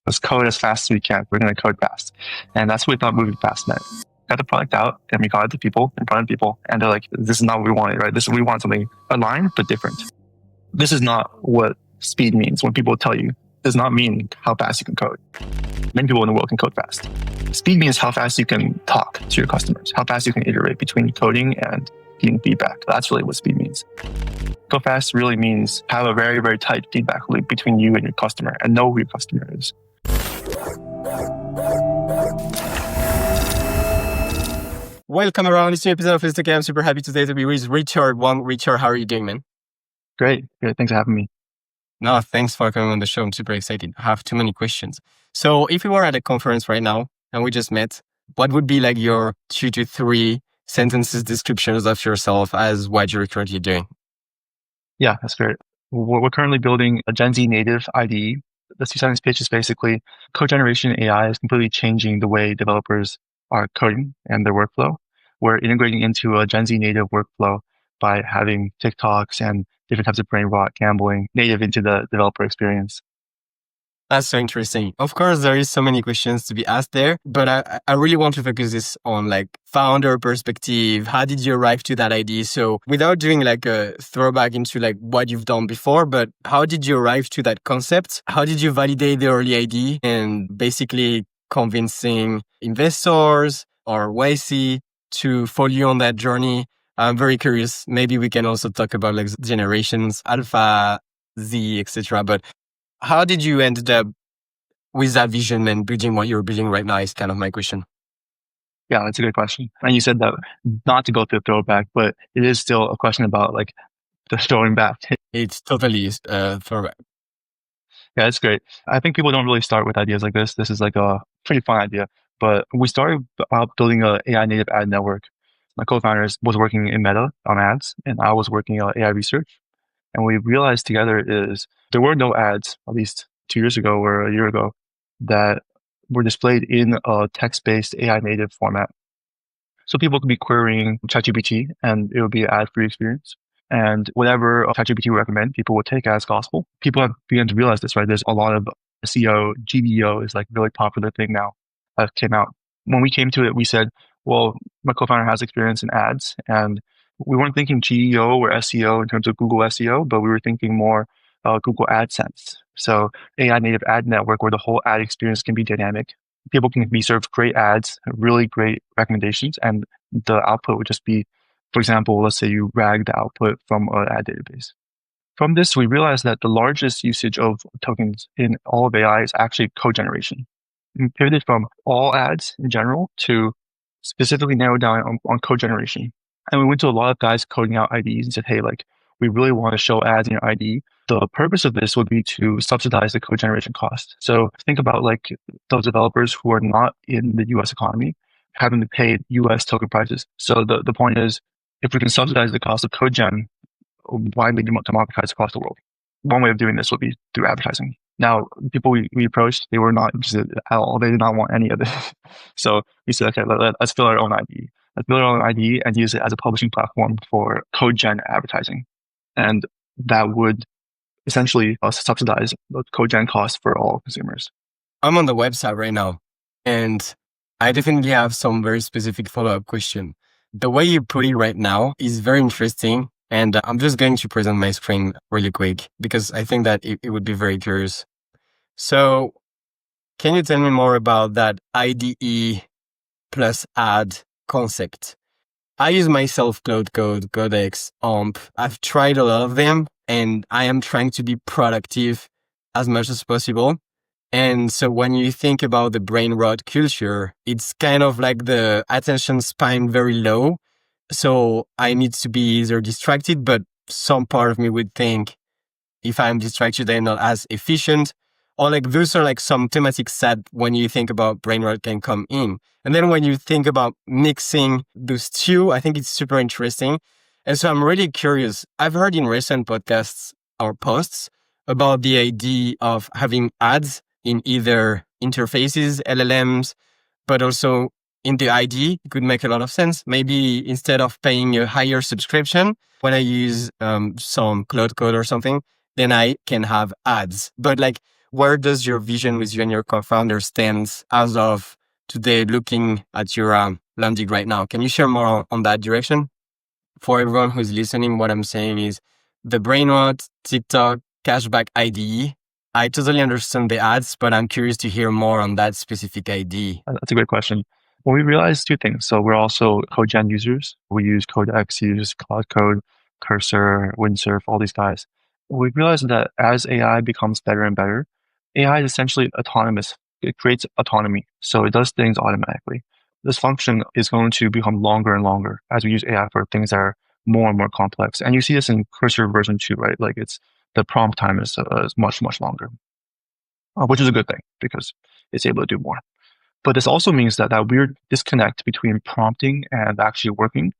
Let's code as fast as we can. We're going to code fast. And that's what we thought moving fast meant. Got the product out and we got it to people, in front of people. And they're like, this is not what we wanted, right? We want something aligned, but different. This is not what speed means. When people tell you, it does not mean how fast you can code. Many people in the world can code fast. Speed means how fast you can talk to your customers, how fast you can iterate between coding and getting feedback. That's really what speed means. Go fast really means have a very, very tight feedback loop between you and your customer and know who your customer is. Welcome around this new episode of Dissect. I'm super happy today to be with Richard Wang. Richard, how are you doing, man? Great. Thanks for having me. No, thanks for coming on the show. I'm super excited. I have too many questions. So if we were at a conference right now and we just met, what would be like your 2 to 3 sentences descriptions of yourself as what you're currently doing? Yeah, that's great. We're currently building a Gen Z Native IDE. The 2-sentence pitch is basically code generation AI is completely changing the way developers are coding and their workflow. We're integrating into a Gen Z native workflow by having TikToks and different types of brain rot gambling native into the developer experience. That's so interesting. Of course, there is so many questions to be asked there, but I really want to focus this on like founder perspective. How did you arrive to that idea? So without doing like a throwback into like what you've done before, but how did you arrive to that concept? How did you validate the early idea and basically convincing investors or YC to follow you on that journey? I'm very curious. Maybe we can also talk about like generations, Alpha, Z, etc. But how did you end up with that vision and building what you're building right now is kind of my question. Yeah, that's a good question. And you said that not to go through a throwback, but it is still a question about like the throwing back. It's totally throwback. Yeah, it's great. I think people don't really start with ideas like this. This is like a pretty fun idea. But we started out building an AI native ad network. My co-founder was working in Meta on ads, and I was working on AI research. And we realized together is there were no ads, at least 2 years ago or a year ago, that were displayed in a text-based AI native format. So people could be querying ChatGPT and it would be an ad-free experience. And whatever ChatGPT would recommend, people would take as gospel. People have begun to realize this, right? There's a lot of SEO, GBO is like a really popular thing now that came out. When we came to it, we said, well, my co-founder has experience in ads, and we weren't thinking GEO or SEO in terms of Google SEO, but we were thinking more Google AdSense. So AI native ad network where the whole ad experience can be dynamic. People can be served great ads, really great recommendations, and the output would just be, for example, let's say you RAG the output from an ad database. From this, we realized that the largest usage of tokens in all of AI is actually code generation. We pivoted from all ads in general to specifically narrow down on code generation. And we went to a lot of guys coding out IDEs and said, hey, like, we really want to show ads in your IDE. The purpose of this would be to subsidize the code generation cost. So think about like those developers who are not in the US economy having to pay US token prices. So the point is, if we can subsidize the cost of code gen, widely democratized across the world. One way of doing this would be through advertising. Now, people we approached, they were not interested at all. They did not want any of this. So we said, okay, let's build our own IDE. Let's build our own IDE and use it as a publishing platform for code gen advertising. And that would essentially subsidize the code gen costs for all consumers. I'm on the website right now, and I definitely have some very specific follow-up question. The way you put it right now is very interesting. And I'm just going to present my screen really quick because I think that it would be very curious. So can you tell me more about that IDE plus ad concept? I use myself Cloud Code, Codex, AMP. I've tried a lot of them and I am trying to be productive as much as possible. And so when you think about the brain rot culture, it's kind of like the attention span very low. So I need to be either distracted, but some part of me would think if I'm distracted, I'm not as efficient. Or like those are like some thematics that when you think about brain rot can come in. And then when you think about mixing those two, I think it's super interesting. And so I'm really curious. I've heard in recent podcasts or posts about the idea of having ads in either interfaces, LLMs, but also in the IDE. It could make a lot of sense. Maybe instead of paying a higher subscription, when I use some Cloud Code or something, then I can have ads. But like, Where does your vision with you and your co-founder stand as of today, looking at your landing right now? Can you share more on that direction? For everyone who's listening, what I'm saying is the Brainrot, TikTok, cashback IDE. I totally understand the ads, but I'm curious to hear more on that specific IDE. That's a great question. Well, we realized two things. So we're also CodeGen users. We use Codex, use Cloud Code, Cursor, Windsurf, all these guys. We realized that as AI becomes better and better, AI is essentially autonomous. It creates autonomy. So it does things automatically. This function is going to become longer and longer as we use AI for things that are more and more complex. And you see this in Cursor version 2, right? Like it's the prompt time is much, much longer, which is a good thing because it's able to do more. But this also means that that weird disconnect between prompting and actually working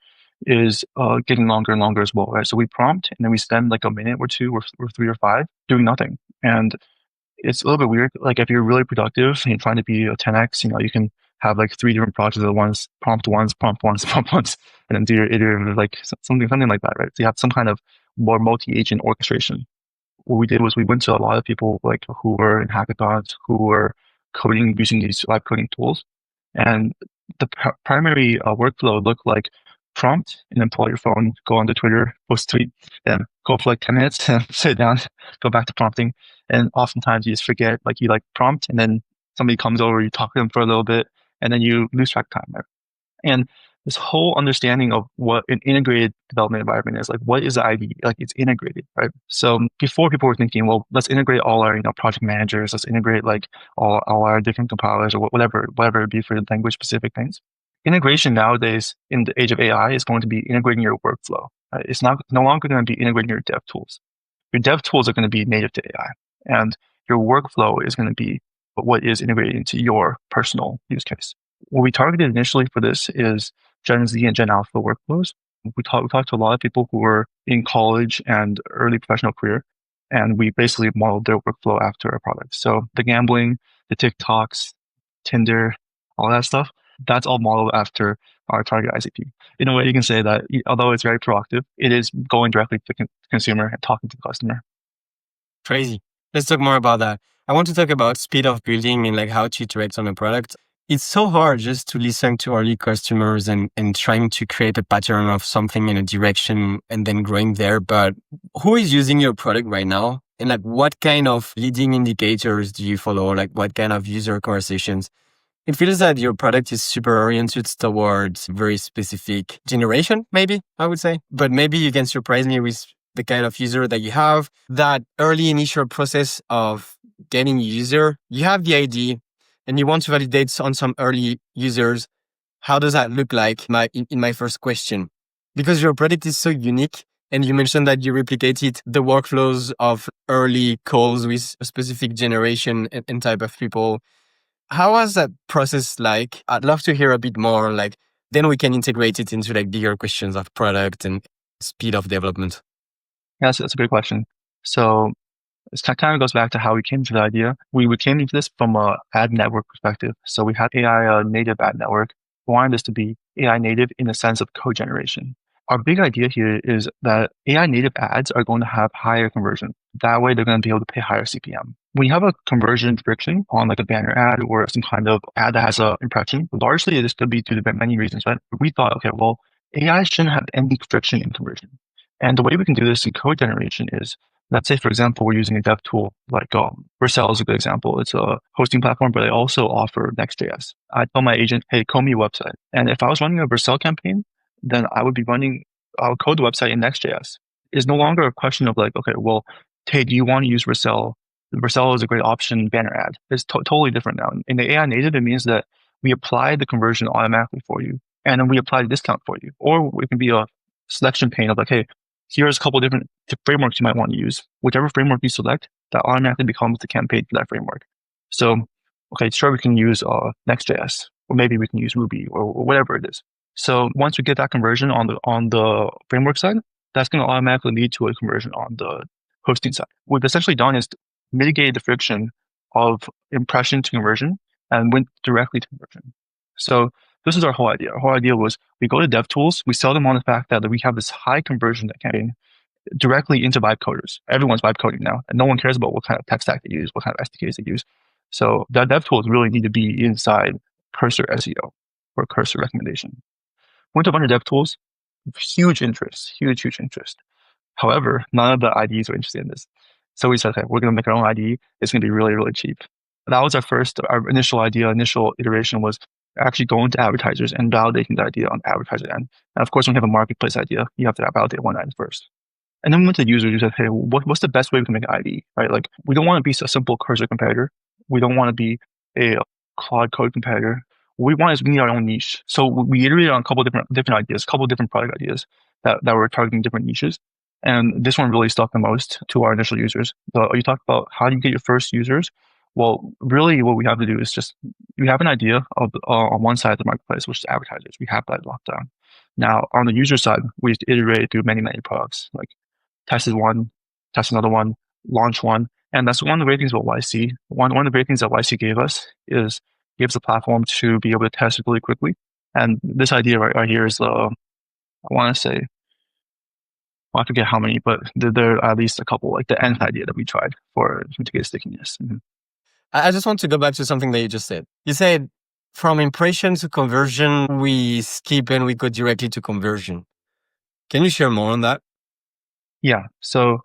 is getting longer and longer as well, right? So we prompt and then we spend like a minute or two or 3 or 5 doing nothing. And it's a little bit weird. Like if you're really productive and you're trying to be a 10x, you can have like 3 different projects at once, prompt once, prompt once, prompt once, and then do your iterative, like something like that, right? So you have some kind of more multi-agent orchestration. What we did was we went to a lot of people like who were in hackathons, who were coding using these live coding tools. And the primary workflow looked like prompt and then pull out your phone, go onto Twitter, post tweet, and go for like 10 minutes and sit down, go back to prompting. And oftentimes you just forget, like you like prompt and then somebody comes over, you talk to them for a little bit, and then you lose track of time. Right? And this whole understanding of what an integrated development environment is, like what is the IDE? Like it's integrated, right? So before people were thinking, well, let's integrate all our project managers, let's integrate like all our different compilers or whatever it be for language specific things. Integration nowadays in the age of AI is going to be integrating your workflow. Right? It's no longer going to be integrating your dev tools. Your dev tools are going to be native to AI, and your workflow is going to be what is integrated into your personal use case. What we targeted initially for this is Gen Z and Gen Alpha workflows. We talked to a lot of people who were in college and early professional career, and we basically modeled their workflow after our product. So the gambling, the TikToks, Tinder, all that stuff, that's all modeled after our target ICP. In a way, you can say that although it's very proactive, it is going directly to the consumer and talking to the customer. Crazy. Let's talk more about that. I want to talk about speed of building and like how to iterate on a product. It's so hard just to listen to early customers and trying to create a pattern of something in a direction and then growing there. But who is using your product right now? And like what kind of leading indicators do you follow? Like what kind of user conversations? It feels that your product is super oriented towards very specific generation, maybe I would say. But maybe you can surprise me with the kind of user that you have, that early initial process of getting a user. You have the ID and you want to validate on some early users. How does that look like in my first question? Because your product is so unique and you mentioned that you replicated the workflows of early calls with a specific generation and type of people. How was that process like? I'd love to hear a bit more. Like, then we can integrate it into like bigger questions of product and speed of development. Yeah, that's a great question. So it kind of goes back to how we came to the idea. We came into this from a ad network perspective. So we had AI native ad network. We wanted this to be AI native in the sense of code generation. Our big idea here is that AI native ads are going to have higher conversion. That way, they're going to be able to pay higher CPM. When you have a conversion friction on like a banner ad or some kind of ad that has an impression, largely this could be due to many reasons, right? We thought, okay, well, AI shouldn't have any friction in conversion. And the way we can do this in code generation is, let's say, for example, we're using a dev tool like Vercel is a good example. It's a hosting platform, but they also offer Next.js. I tell my agent, hey, code me a website. And if I was running a Vercel campaign, then I would code the website in Next.js. It's no longer a question of like, okay, well, hey, do you want to use Vercel? Vercel is a great option banner ad. It's totally different now. In the AI native, it means that we apply the conversion automatically for you, and then we apply the discount for you. Or it can be a selection pane of like, hey, here's a couple of different frameworks you might want to use. Whichever framework you select, that automatically becomes the campaign for that framework. So, okay, sure, we can use Next.js, or maybe we can use Ruby or whatever it is. So once we get that conversion on the framework side, that's going to automatically lead to a conversion on the hosting side. What we've essentially done is mitigate the friction of impression to conversion and went directly to conversion. So this is our whole idea. Our whole idea was we go to dev tools, we sell them on the fact that we have this high conversion campaign, directly into vibe coders. Everyone's vibe coding now, and no one cares about what kind of tech stack they use, what kind of SDKs they use. So the dev tools really need to be inside cursor SEO or cursor recommendation. Went to a bunch of dev tools, huge interest, huge interest. However, none of the IDEs were interested in this. So we said, okay, we're going to make our own IDE. It's going to be really cheap. That was our initial idea, initial iteration was actually going to advertisers and validating the idea on the advertiser end. And of course, when you have a marketplace idea, you have to validate one end first. And then we went to users who said, hey, what's the best way we can make an IDE, right? Like, we don't want to be a simple cursor competitor. We don't want to be a Claude code competitor. What we want is we need our own niche. So we iterated on a couple different ideas, a couple different product ideas that were targeting different niches. And this one really stuck the most to our initial users. So you talked about how do you get your first users? Well, really what we have to do is just, we have an idea of on one side of the marketplace, which is advertisers. We have that locked down. Now, on the user side, we just iterate through many products, like tested one, test another one, launch one. And that's one of the great things about YC. One of the great things that YC gave us is gives a platform to be able to test really quickly. And this idea right here is I want to say, I forget how many, but there are at least a couple, like the nth idea that we tried to get stickiness. Mm-hmm. I just want to go back to something that you just said. You said from impression to conversion, we skip and we go directly to conversion. Can you share more on that? Yeah. So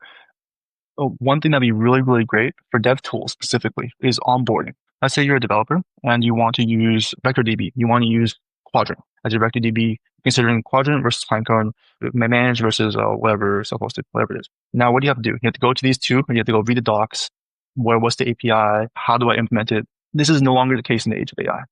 one thing that'd be really great for dev tools specifically is onboarding. Let's say you're a developer and you want to use VectorDB. You want to use Quadrant as your VectorDB, considering Quadrant versus Pinecone, managed versus whatever self-hosted, whatever it is. Now, what do you have to do? You have to go to these two, and you have to go read the docs. What's the API? How do I implement it? This is no longer the case in the age of AI.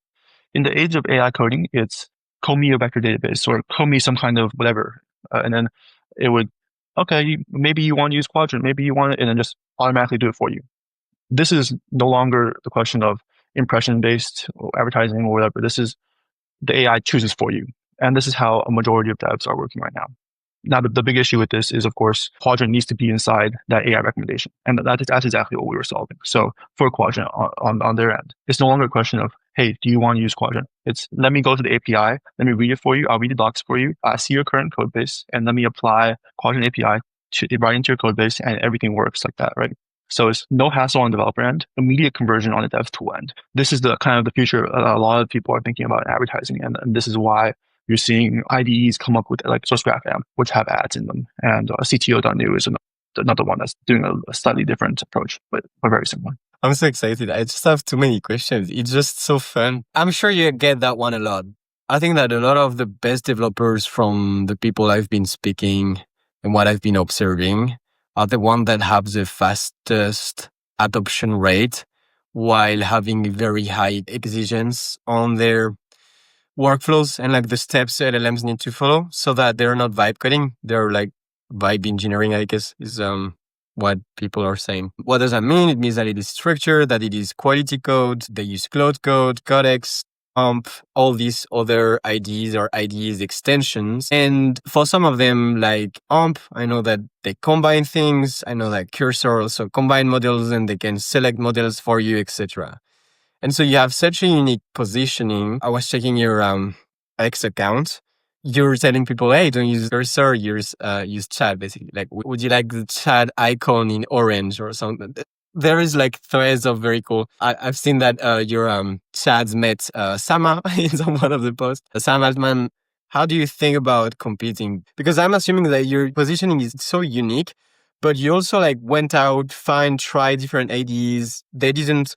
In the age of AI coding, it's code me a vector database or code me some kind of whatever. And then it would, okay, maybe you want to use Quadrant, maybe you want it, and then just automatically do it for you. This is no longer the question of impression-based advertising or whatever. This is the AI chooses for you. And this is how a majority of devs are working right now. Now, the big issue with this is, of course, Quadrant needs to be inside that AI recommendation. And that's exactly what we were solving. So for Quadrant on their end, it's no longer a question of, hey, do you want to use Quadrant? It's, let me go to the API, let me read it for you, I'll read the docs for you, I see your current code base, and let me apply Quadrant API right into your code base, and everything works like that, right? So it's no hassle on the developer end, immediate conversion on the dev tool end. This is the kind of the future a lot of people are thinking about in advertising, and this is why you're seeing IDEs come up with like SourceGraph Amp, which have ads in them, and CTO.new is another one that's doing a slightly different approach, but very similar. I'm so excited. I just have too many questions. It's just so fun. I'm sure you get that one a lot. I think that a lot of the best developers from the people I've been speaking and what I've been observing are the ones that have the fastest adoption rate while having very high exigence on their workflows and like the steps LLMs need to follow so that they're not vibe coding. They're like vibe engineering, I guess, is what people are saying. What does that mean? It means that it is structured, that it is quality code. They use Cloud Code, Codex, all these other IDs or IDEs extensions. And for some of them, like I know that they combine things. I know that Cursor also combine models and they can select models for you, etc. And so you have such a unique positioning. I was checking your X account. You're telling people, hey, don't use Cursor, use chat, basically. Like, would you like the chat icon in orange or something? There is like threads of very cool. I've seen that your chats met Sama in one of the posts. Sam Altman, how do you think about competing? Because I'm assuming that your positioning is so unique, but you also like went out, try different IDs. They didn't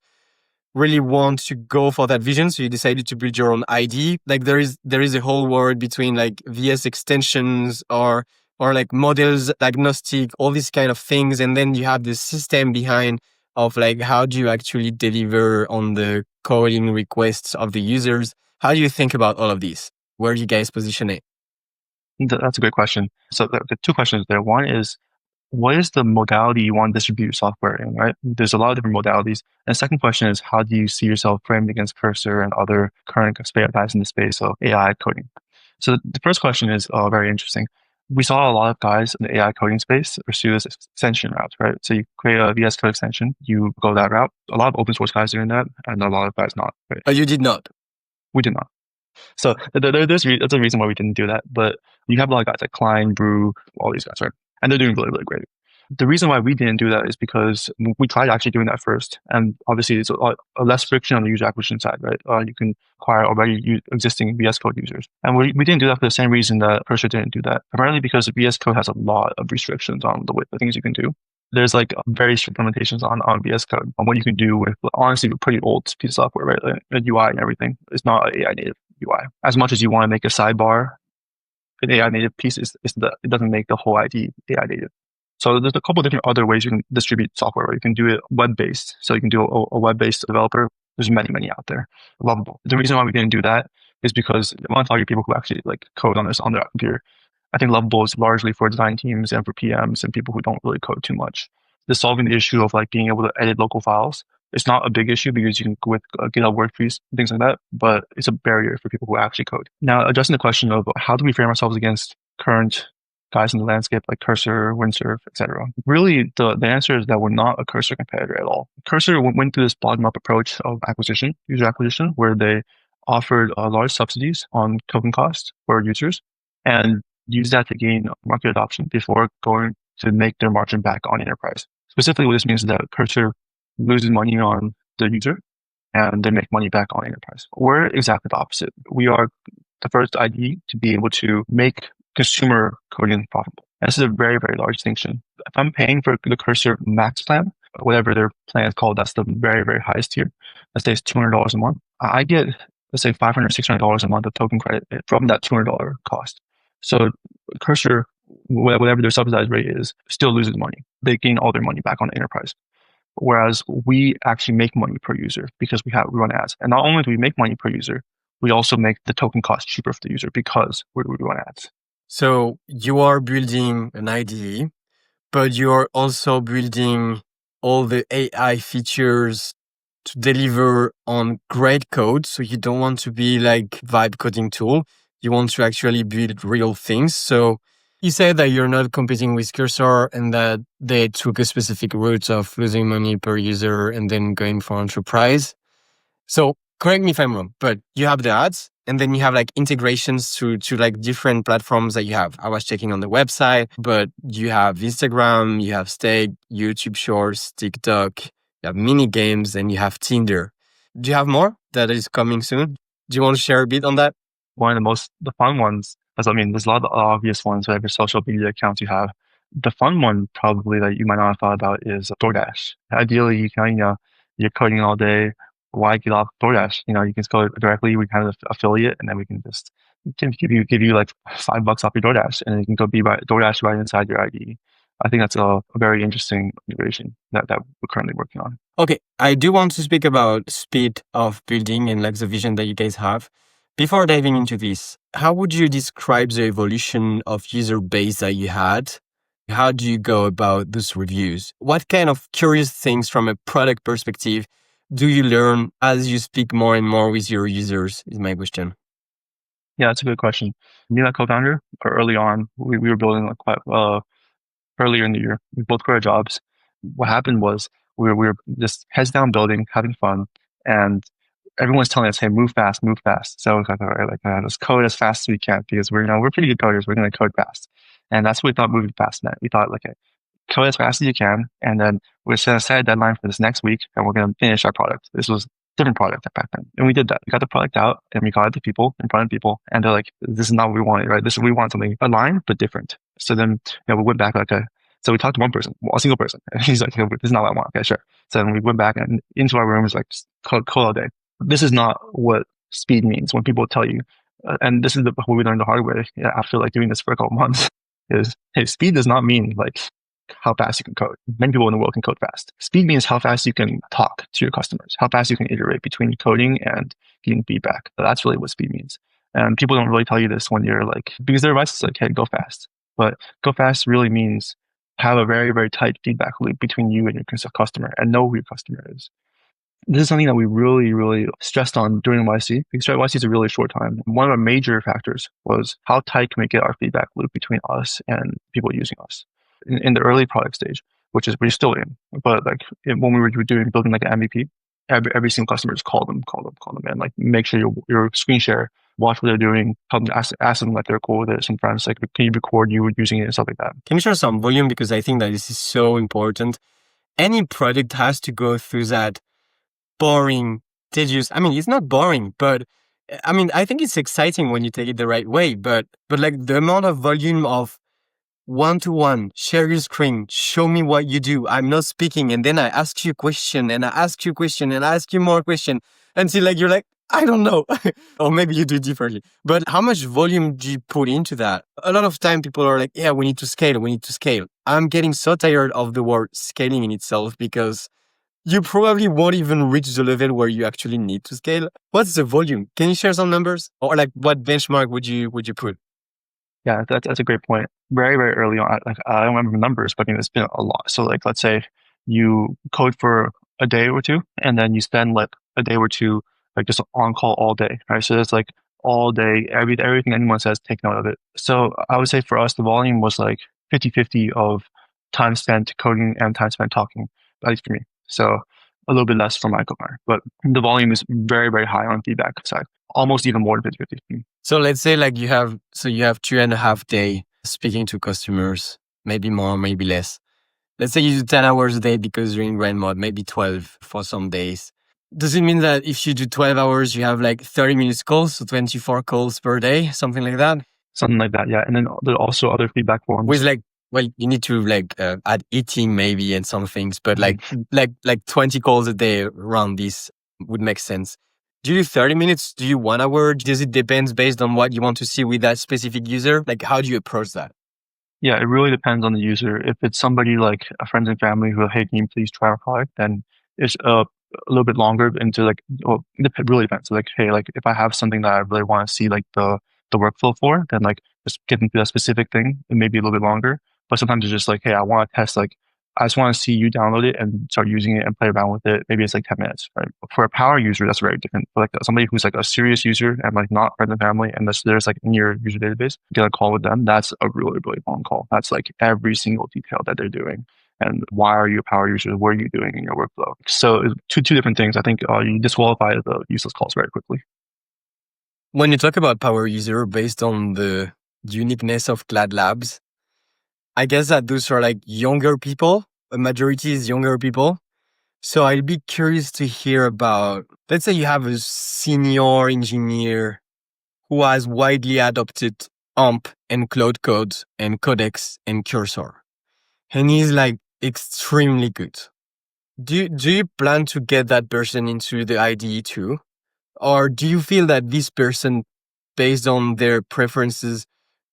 really want to go for that vision, so you decided to build your own ID. Like there is a whole world between like VS extensions or like models diagnostic, all these kind of things, and then you have the system behind of like how do you actually deliver on the coding requests of the users. How do you think about all of these? Where do you guys position it? That's a great question. So the two questions there. One is, what is the modality you want to distribute your software in, right? There's a lot of different modalities. And the second question is, how do you see yourself framed against Cursor and other current guys in the space of AI coding? So the first question is very interesting. We saw a lot of guys in the AI coding space pursue this extension route, right? So you create a VS Code extension, you go that route. A lot of open source guys doing that, and a lot of guys not. Right? Oh, you did not? We did not. So that's a reason why we didn't do that. But you have a lot of guys like Klein, Brew, all these guys, right? and they're doing really, really great. The reason why we didn't do that is because we tried actually doing that first, and obviously it's a less friction on the user acquisition side, right? You can acquire already existing VS Code users, and we didn't do that for the same reason that Cursor didn't do that. Primarily because VS Code has a lot of restrictions on the things you can do. There's like very strict limitations on VS Code on what you can do with honestly a pretty old piece of software, right? Like the UI and everything. It's not an AI native UI. As much as you want to make a sidebar an AI native piece, it doesn't make the whole IDE AI native. So there's a couple of different other ways you can distribute software. Right? You can do it web-based. So you can do a web-based developer. There's many out there. Lovable. The reason why we didn't do that is because I want to target people who actually like code on this on their computer. I think Lovable is largely for design teams and for PMs and people who don't really code too much. Just solving the issue of like being able to edit local files. It's not a big issue because you can go with GitHub workspace and things like that, but it's a barrier for people who actually code. Now, addressing the question of how do we frame ourselves against current guys in the landscape like Cursor, Windsurf, etc. Really, the answer is that we're not a Cursor competitor at all. Cursor went through this bottom-up approach of acquisition, user acquisition, where they offered large subsidies on token cost for users and used that to gain market adoption before going to make their margin back on enterprise. Specifically, what this means is that Cursor loses money on the user and they make money back on enterprise. We're exactly the opposite. We are the first IDE to be able to make consumer coding profitable. And this is a very, very large distinction. If I'm paying for the Cursor Max plan, whatever their plan is called, that's the very, very highest tier. Let's say it's $200 a month. I get, let's say $500, $600 a month of token credit from that $200 cost. So Cursor, whatever their subsidized rate is, still loses money. They gain all their money back on the enterprise. Whereas we actually make money per user because we run ads. And not only do we make money per user, we also make the token cost cheaper for the user because we run ads. So you are building an IDE, but you are also building all the AI features to deliver on great code. So you don't want to be like vibe coding tool. You want to actually build real things. So you said that you're not competing with Cursor and that they took a specific route of losing money per user and then going for enterprise. So correct me if I'm wrong, but you have the ads and then you have like integrations to like different platforms that you have. I was checking on the website, but you have Instagram, you have Stake, YouTube Shorts, TikTok, you have mini games, and you have Tinder. Do you have more that is coming soon? Do you want to share a bit on that? One of the fun ones, there's a lot of obvious ones, whatever social media accounts you have. The fun one probably that you might not have thought about is DoorDash. Ideally, you're coding all day. Why get off DoorDash? You can code directly. We kind of affiliate, and then we can just give you like $5 off your DoorDash, and then you can go be DoorDash right inside your IDE. I think that's a very interesting integration that we're currently working on. Okay, I do want to speak about speed of building and like the vision that you guys have. Before diving into this, how would you describe the evolution of user base that you had? How do you go about those reviews? What kind of curious things from a product perspective do you learn as you speak more and more with your users is my question. Yeah, that's a good question. Me and my co-founder, early on, we were building like quite earlier in the year. We both quit our jobs. What happened was we were just heads down building, having fun, and everyone's telling us, "Hey, move fast, move fast." So it's like, all right, let's code as fast as we can because we're pretty good coders. We're going to code fast, and that's what we thought moving fast meant. We thought, like, hey, code as fast as you can, and then we're going to set a deadline for this next week, and we're going to finish our product. This was a different product back then, and we did that. We got the product out, and we got it to people in front of people, and they're like, "This is not what we wanted, right? We want something aligned but different." So then, we went back like so we talked to one person, a single person, and he's like, "This is not what I want." Okay, sure. So then we went back and into our room, was like, just code all day. This is not what speed means when people tell you, and this is what we learned the hard way after like doing this for a couple months. Is, hey, speed does not mean like how fast you can code. Many people in the world can code fast. Speed means how fast you can talk to your customers, how fast you can iterate between coding and getting feedback. That's really what speed means. And people don't really tell you this when you're like, because their advice is like, hey, go fast. But go fast really means have a very, very tight feedback loop between you and your customer and know who your customer is. This is something that we really, really stressed on during YC because YC is a really short time. One of our major factors was how tight can we get our feedback loop between us and people using us in the early product stage, which is we're still in. But like when we were building like an MVP, every single customer just call them, and like make sure your screen share watch what they're doing, help them ask them like they're cool with it. Sometimes like, can you record you using it and stuff like that. Can you share some volume? Because I think that this is so important. Any product has to go through that boring, tedious. I mean, it's not boring, but I mean, I think it's exciting when you take it the right way. But like the amount of volume of one-to-one, share your screen, show me what you do. I'm not speaking. And then I ask you a question and I ask you a question and I ask you more question until like, you're like, I don't know. Or maybe you do it differently. But how much volume do you put into that? A lot of time people are like, yeah, we need to scale. We need to scale. I'm getting so tired of the word scaling in itself because you probably won't even reach the level where you actually need to scale. What's the volume? Can you share some numbers? Or like what benchmark would you put? Yeah, that's a great point. Very, very early on, like I don't remember numbers, but I mean, it's been a lot. So like, let's say you code for a day or two, and then you spend like a day or two, like just on call all day, right? So it's like all day, everything anyone says, take note of it. So I would say for us, the volume was like 50-50 of time spent coding and time spent talking, at least for me. So a little bit less for my co-founder, but the volume is very, very high on feedback side, almost even more than 50-50. So let's say like you have 2.5 days speaking to customers, maybe more, maybe less. Let's say you do 10 hours a day because you're in grand mode, maybe 12 for some days. Does it mean that if you do 12 hours, you have like 30 minutes calls, so 24 calls per day, something like that? Something like that, yeah. And then there are also other feedback forms. With like, well, you need to like add eating maybe and some things, but like 20 calls a day around this would make sense. Do you do 30 minutes? Do you 1 hour? Does it depend based on what you want to see with that specific user? Like, how do you approach that? Yeah, it really depends on the user. If it's somebody like a friends and family who, hey, can you please try our product? Then it's a little bit longer into like, well, it really depends. So like, hey, like if I have something that I really want to see like the workflow for, then like just getting to that specific thing, it may be a little bit longer. But sometimes it's just like, hey, I want to test like I just want to see you download it and start using it and play around with it. Maybe it's like 10 minutes, right? For a power user, that's very different. For like somebody who's like a serious user and like not friends and family, and there's like in your user database, get a call with them. That's a really, really long call. That's like every single detail that they're doing. And why are you a power user? What are you doing in your workflow? So two different things. I think you disqualify the useless calls very quickly. When you talk about power user based on the uniqueness of Clad Labs, I guess that those are like younger people. A majority is younger people. So I'd be curious to hear about, let's say you have a senior engineer who has widely adopted AMP and Cloud Code and Codex and Cursor. And he's like extremely good. Do you plan to get that person into the IDE too? Or do you feel that this person, based on their preferences,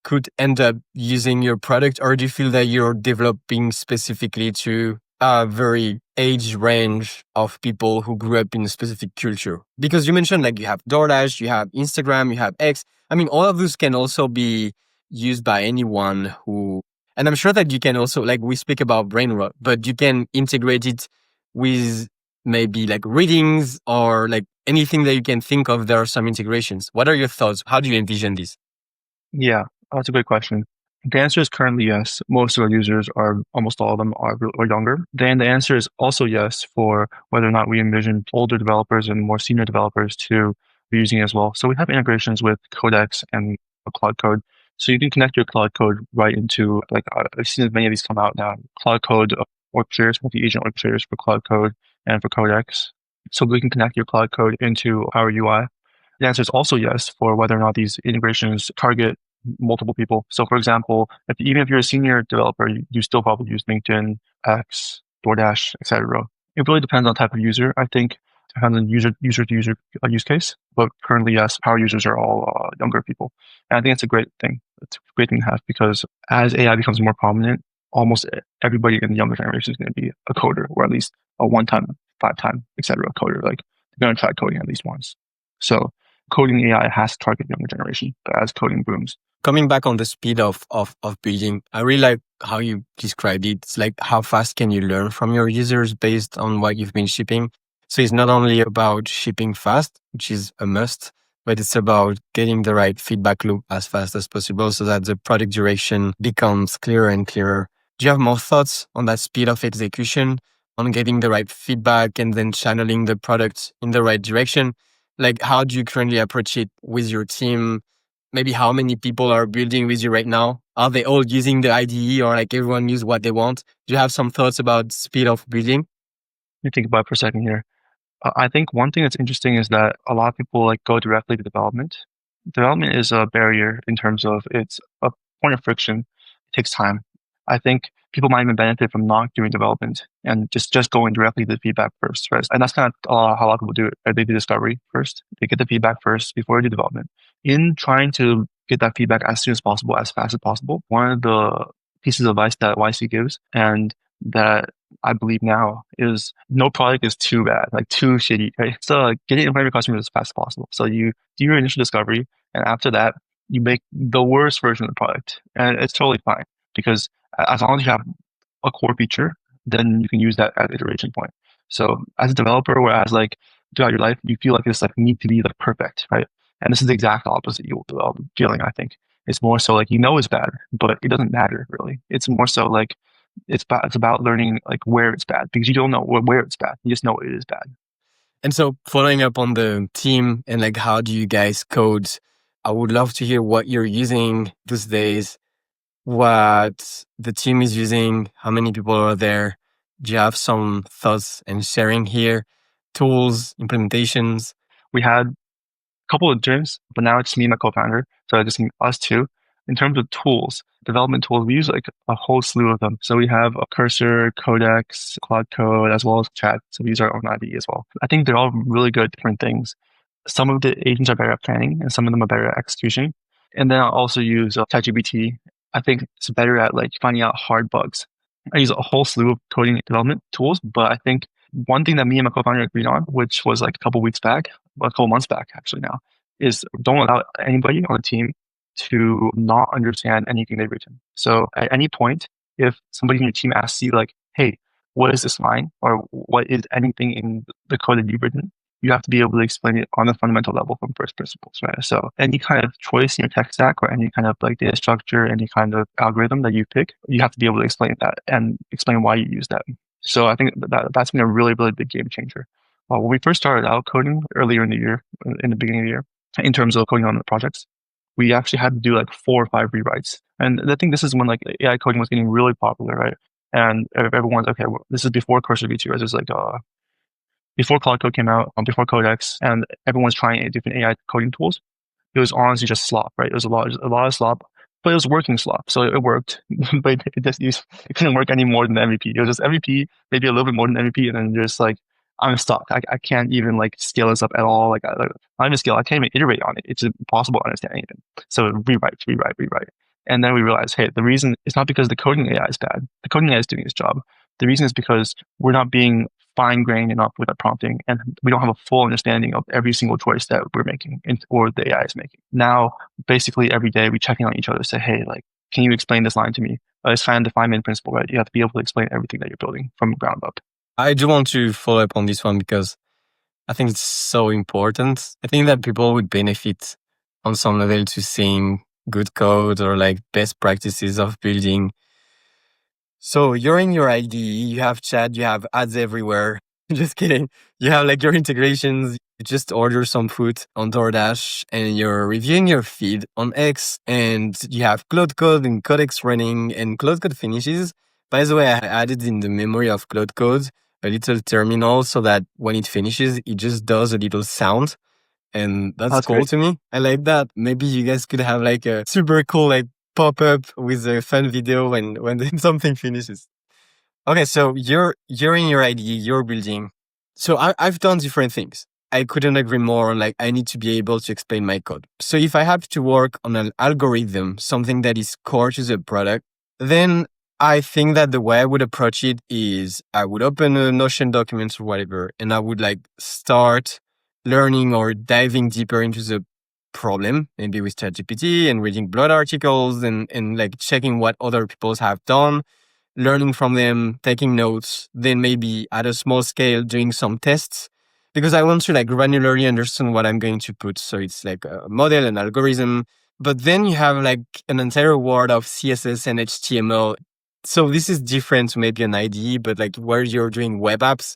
could end up using your product? Or do you feel that you're developing specifically to a very age range of people who grew up in a specific culture? Because you mentioned like you have DoorDash, you have Instagram, you have X. I mean, all of those can also be used by anyone who, and I'm sure that you can also, like we speak about brain rot, but you can integrate it with maybe like readings or like anything that you can think of. There are some integrations. What are your thoughts? How do you envision this? Yeah, that's a great question. The answer is currently yes. Most of our users are, almost all of them are younger. Then the answer is also yes for whether or not we envision older developers and more senior developers to be using it as well. So we have integrations with Codex and Cloud Code. So you can connect your Cloud Code right into, like, I've seen many of these come out now. Cloud Code orchestrators, multi-agent orchestrators for Cloud Code and for Codex. So we can connect your Cloud Code into our UI. The answer is also yes for whether or not these integrations target multiple people. So for example, even if you're a senior developer, you still probably use LinkedIn, X, DoorDash, etc. It really depends on the type of user. I think it depends on user to user use case. But currently, yes, power users are all younger people. And I think it's a great thing. It's a great thing to have because as AI becomes more prominent, almost everybody in the younger generation is going to be a coder, or at least a 1-time, 5-time, etc. coder. Like they're going to try coding at least once. So coding AI has to target younger generation as coding booms. Coming back on the speed of building, I really like how you described it. It's like how fast can you learn from your users based on what you've been shipping. So it's not only about shipping fast, which is a must, but it's about getting the right feedback loop as fast as possible so that the product direction becomes clearer and clearer. Do you have more thoughts on that speed of execution, on getting the right feedback and then channeling the product in the right direction? Like, how do you currently approach it with your team? Maybe how many people are building with you right now? Are they all using the IDE, or like everyone use what they want? Do you have some thoughts about speed of building? Let me think about it for a second here. I think one thing that's interesting is that a lot of people like go directly to development. Development is a barrier in terms of it's a point of friction. It takes time. I think people might even benefit from not doing development and just going directly to the feedback first, right? And that's kind of how a lot of people do it. Right? They do discovery first. They get the feedback first before they do development. In trying to get that feedback as soon as possible, as fast as possible, one of the pieces of advice that YC gives and that I believe now is no product is too bad, like too shitty, right? So get it in front of your customers as fast as possible. So you do your initial discovery, and after that, you make the worst version of the product, and it's totally fine because as long as you have a core feature, then you can use that as iteration point. So as a developer, or as like throughout your life, you feel like this like need to be like perfect, right? And this is the exact opposite you'll develop feeling. I think it's more so like it's bad, but it doesn't matter really. It's more so like it's about learning like where it's bad because you don't know where it's bad. You just know it is bad. And so following up on the team and like, how do you guys code? I would love to hear what you're using these days, what the team is using, how many people are there. Do you have some thoughts and sharing here? Tools, implementations? We had couple of gyms, but now it's me and my co-founder. So just us two. In terms of tools, development tools, we use like a whole slew of them. So we have a Cursor, Codex, Claude Code, as well as Chat. So we use our own IDE as well. I think they're all really good at different things. Some of the agents are better at planning, and some of them are better at execution. And then I also use ChatGPT. I think it's better at like finding out hard bugs. I use a whole slew of coding development tools, but I think one thing that me and my co-founder agreed on, which was like a couple weeks back, well, a couple months back actually now, is don't allow anybody on the team to not understand anything they've written. So at any point, if somebody in your team asks you like, hey, what is this line? Or what is anything in the code that you've written? You have to be able to explain it on a fundamental level from first principles, right? So any kind of choice in your tech stack or any kind of like data structure, any kind of algorithm that you pick, you have to be able to explain that and explain why you use that. So I think that's been a really, really big game changer. When we first started out coding earlier in the year, in the beginning of the year, in terms of coding on the projects, we actually had to do like 4 or 5 rewrites. And I think this is when like AI coding was getting really popular, right? And everyone's okay. Well, this is before Cursor V2, right? This is like before Cloud Code came out, before Codex, and everyone's trying different AI coding tools. It was honestly just slop, right? It was a lot of slop, but it was working slop, so it worked. But it couldn't work any more than the MVP. It was just MVP, maybe a little bit more than MVP, and then just like I'm stuck. I can't even like scale this up at all. I'm even scale. I can't even iterate on it. It's impossible to understand even. So rewrite. And then we realized, hey, the reason it's not because the coding AI is bad. The coding AI is doing its job. The reason is because we're not being fine-grained enough with our prompting, and we don't have a full understanding of every single choice that we're making or the AI is making. Now, basically every day we check in on each other, say, hey, like, can you explain this line to me? It's kind of the Feynman principle, right? You have to be able to explain everything that you're building from the ground up. I do want to follow up on this one because I think it's so important. I think that people would benefit on some level to seeing good code or like best practices of building. So you're in your IDE, you have chat, you have ads everywhere. Just kidding. You have like your integrations. You just order some food on DoorDash and you're reviewing your feed on X, and you have Claude Code and Codex running, and Claude Code finishes. By the way, I added in the memory of Claude Code a little terminal so that when it finishes, it just does a little sound. And that's cool Great. to me. I like that. Maybe you guys could have like a super cool like pop up with a fun video when something finishes. Okay, so you're in your IDE, you're building. So I've done different things. I couldn't agree more on like I need to be able to explain my code. So if I have to work on an algorithm, something that is core to the product, then I think that the way I would approach it is I would open a Notion document or whatever, and I would like start learning or diving deeper into the problem, maybe with ChatGPT and reading blog articles and like checking what other people have done, learning from them, taking notes, then maybe at a small scale doing some tests, because I want to like granularly understand what I'm going to put. So it's like a model, an algorithm, but then you have like an entire world of CSS and HTML. So this is different to maybe an IDE, but like where you're doing web apps,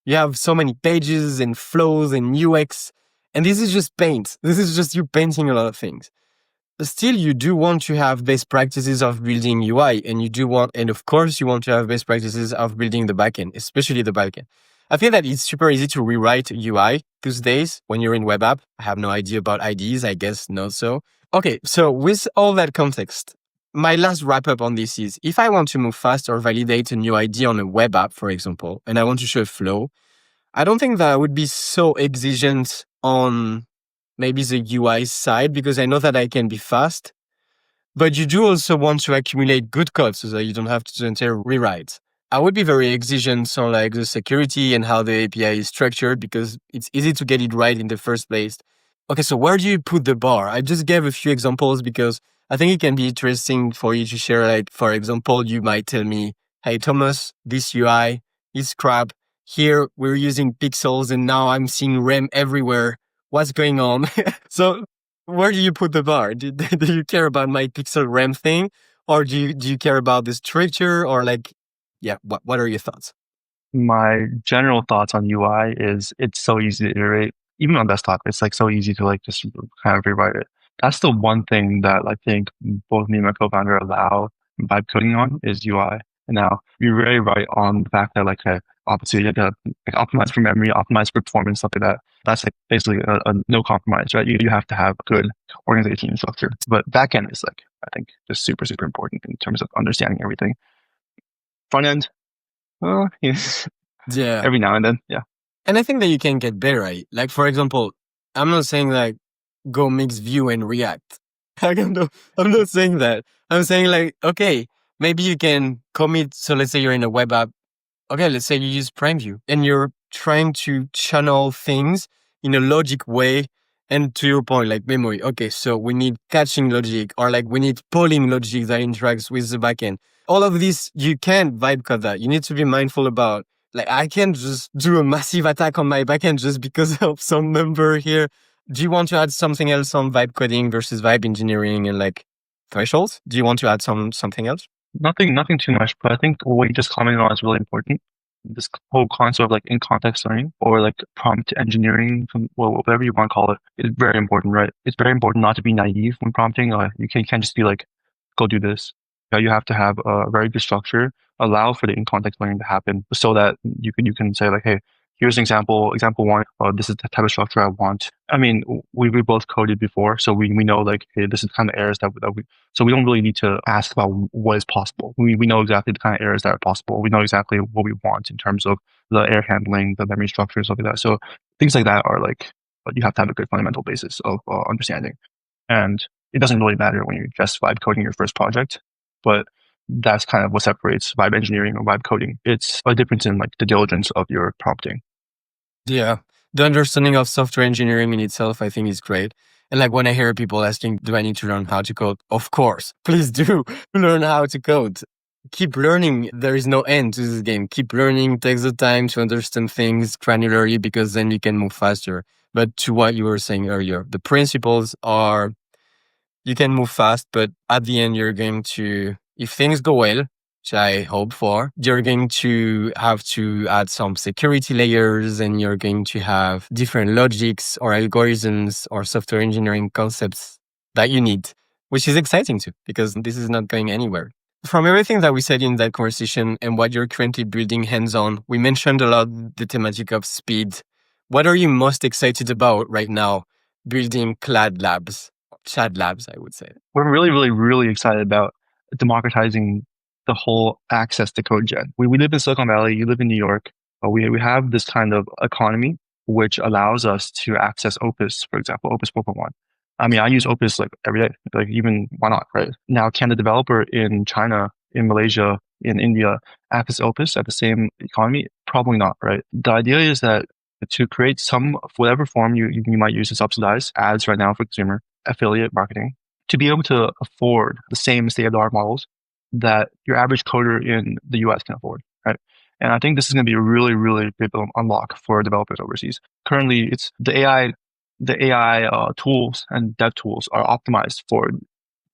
you have so many pages and flows and UX. And this is just paint. This is just you painting a lot of things. Still, you do want to have best practices of building UI, and you do want, and of course, you want to have best practices of building the backend, especially the backend. I feel that it's super easy to rewrite UI these days when you're in web app. I have no idea about IDs, I guess not so. Okay, so with all that context, my last wrap up on this is if I want to move fast or validate a new idea on a web app, for example, and I want to show a flow, I don't think that I would be so exigent on maybe the UI side because I know that I can be fast. But you do also want to accumulate good code so that you don't have to do entire rewrites. I would be very exigent on like the security and how the API is structured because it's easy to get it right in the first place. Okay, so where do you put the bar? I just gave a few examples because I think it can be interesting for you to share. Like, for example, you might tell me, hey, Thomas, this UI is crap. Here we're using pixels and now I'm seeing RAM everywhere. What's going on? So where do you put the bar? Do you care about my pixel RAM thing? Or do you care about the structure or like, yeah, what are your thoughts? My general thoughts on UI is it's so easy to iterate. Even on desktop, it's like so easy to like just kind of rewrite it. That's the one thing that I think both me and my co-founder allow vibe coding on is UI. And now you're very right on the fact that like obviously you have to like, optimize for memory, optimize for performance, stuff like that. That's like basically a no compromise, right? You have to have good organization and structure. But backend is like I think just super, super important in terms of understanding everything. Front end, well, yes, Yeah. every now and then, yeah. And I think that you can get better at it. Like, for example, I'm not saying like go mix Vue and React. I'm not saying that. I'm saying like, okay, maybe you can commit. So let's say you're in a web app. Okay, let's say you use PrimeView and you're trying to channel things in a logic way. And to your point, like memory. Okay, so we need caching logic or like we need polling logic that interacts with the backend. All of this, you can't vibe code that. You need to be mindful about like I can't just do a massive attack on my backend just because of some number here. Do you want to add something else on vibe coding versus vibe engineering and like thresholds? Do you want to add something else? Nothing too much, but I think what you just commented on is really important. This whole concept of like in context learning or like prompt engineering, whatever you want to call it, is very important, right? It's very important not to be naive when prompting. You can't just be like, go do this. You have to have a very good structure, allow for the in context learning to happen so that you can say like, hey, here's an example one, this is the type of structure I want. I mean, we both coded before, so we know like, hey, this is the kind of errors that we so we don't really need to ask about what is possible. We know exactly the kind of errors that are possible. We know exactly what we want in terms of the error handling, the memory structure, stuff like that. So things like that are like, you have to have a good fundamental basis of understanding. And it doesn't really matter when you're just vibe coding your first project, but that's kind of what separates vibe engineering or vibe coding. It's a difference in like the diligence of your prompting. Yeah. The understanding of software engineering in itself, I think is great. And like when I hear people asking, do I need to learn how to code? Of course, please do learn how to code. Keep learning. There is no end to this game. Keep learning. Takes the time to understand things granularly because then you can move faster. But to what you were saying earlier, the principles are you can move fast, but at the end, you're going to, if things go well, which I hope for, you're going to have to add some security layers and you're going to have different logics or algorithms or software engineering concepts that you need, which is exciting too, because this is not going anywhere. From everything that we said in that conversation and what you're currently building hands-on, we mentioned a lot the thematic of speed. What are you most excited about right now building Clad Labs? Clad Labs, I would say. We're really, really, really excited about democratizing the whole access to code gen. We live in Silicon Valley, you live in New York, but we have this kind of economy which allows us to access Opus, for example, Opus 4.1. I mean, I use Opus like every day, like even why not, right? Now, can the developer in China, in Malaysia, in India access Opus at the same economy? Probably not, right? The idea is that to create some, whatever form you might use to subsidize ads right now for consumer, affiliate marketing, to be able to afford the same state-of-the-art models that your average coder in the US can afford, right? And I think this is going to be a really, really big unlock for developers overseas. Currently, it's the AI tools and dev tools are optimized for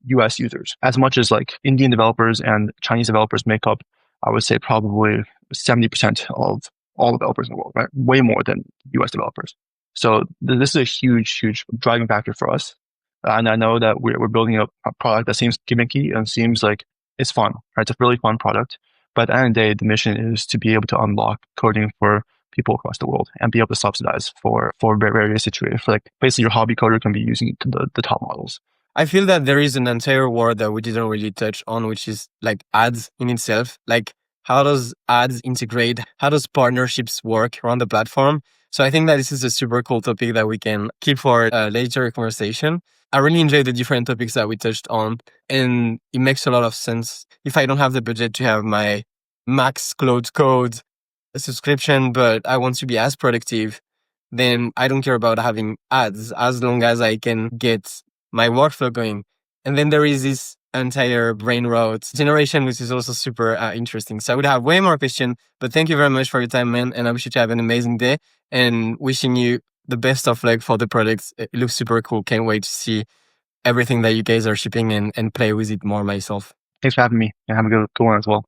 US users as much as like Indian developers and Chinese developers make up, I would say probably 70% of all developers in the world, right? Way more than US developers. So this is a huge driving factor for us. And I know that we're building a product that seems gimmicky and seems like it's fun, right? It's a really fun product. But at the end of the day, the mission is to be able to unlock coding for people across the world and be able to subsidize for various situations. For like basically your hobby coder can be using the top models. I feel that there is an entire word that we didn't really touch on, which is like ads in itself. Like, how does ads integrate? How does partnerships work around the platform? So I think that this is a super cool topic that we can keep for a later conversation. I really enjoy the different topics that we touched on, and it makes a lot of sense. If I don't have the budget to have my max Cloud Code subscription, but I want to be as productive, then I don't care about having ads as long as I can get my workflow going. And then there is this entire brain rot generation, which is also super interesting. So I would have way more questions, but thank you very much for your time, man. And I wish you to have an amazing day and wishing you the best of luck for the products. It looks super cool. Can't wait to see everything that you guys are shipping and play with it more myself. Thanks for having me and have a good one as well.